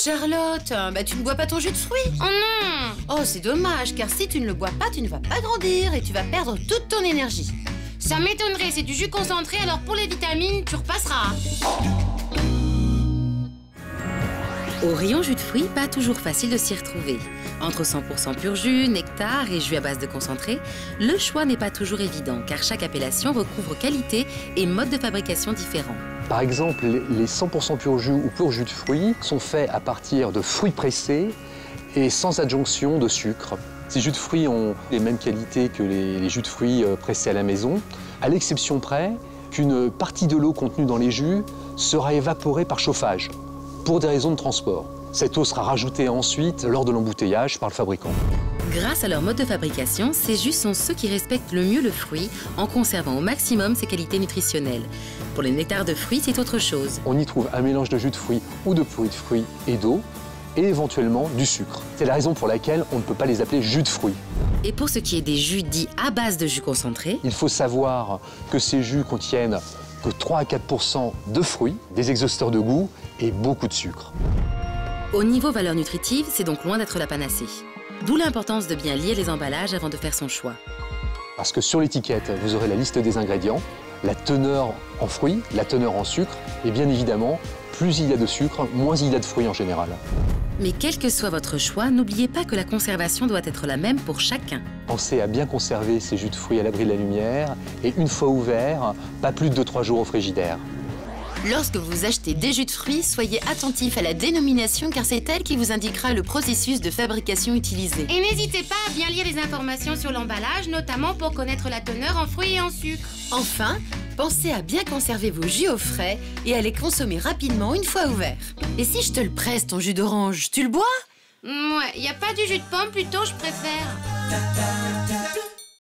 Charlotte, tu ne bois pas ton jus de fruits? Oh non! Oh, c'est dommage, car si tu ne le bois pas, tu ne vas pas grandir et tu vas perdre toute ton énergie. Ça m'étonnerait, c'est du jus concentré, alors pour les vitamines, tu repasseras. Au rayon jus de fruits, pas toujours facile de s'y retrouver. Entre 100% pur jus, nectar et jus à base de concentré, le choix n'est pas toujours évident, car chaque appellation recouvre qualité et mode de fabrication différents. Par exemple, les 100% pur jus ou pur jus de fruits sont faits à partir de fruits pressés et sans adjonction de sucre. Ces jus de fruits ont les mêmes qualités que les jus de fruits pressés à la maison, à l'exception près qu'une partie de l'eau contenue dans les jus sera évaporée par chauffage, pour des raisons de transport. Cette eau sera rajoutée ensuite lors de l'embouteillage par le fabricant. Grâce à leur mode de fabrication, ces jus sont ceux qui respectent le mieux le fruit en conservant au maximum ses qualités nutritionnelles. Pour les nectars de fruits, c'est autre chose. On y trouve un mélange de jus de fruits ou de purée de fruits et d'eau, et éventuellement du sucre. C'est la raison pour laquelle on ne peut pas les appeler jus de fruits. Et pour ce qui est des jus dits à base de jus concentré, il faut savoir que ces jus contiennent que 3 à 4% de fruits, des exhausteurs de goût et beaucoup de sucre. Au niveau valeur nutritive, c'est donc loin d'être la panacée. D'où l'importance de bien lire les emballages avant de faire son choix. Parce que sur l'étiquette, vous aurez la liste des ingrédients, la teneur en fruits, la teneur en sucre, et bien évidemment, plus il y a de sucre, moins il y a de fruits en général. Mais quel que soit votre choix, n'oubliez pas que la conservation doit être la même pour chacun. Pensez à bien conserver ces jus de fruits à l'abri de la lumière, et une fois ouverts, pas plus de 3 jours au frigidaire. Lorsque vous achetez des jus de fruits, soyez attentif à la dénomination car c'est elle qui vous indiquera le processus de fabrication utilisé. Et n'hésitez pas à bien lire les informations sur l'emballage, notamment pour connaître la teneur en fruits et en sucre. Enfin, pensez à bien conserver vos jus au frais et à les consommer rapidement une fois ouverts. Et si je te le presse, ton jus d'orange, tu le bois? Ouais, y a pas du jus de pomme plutôt, je préfère.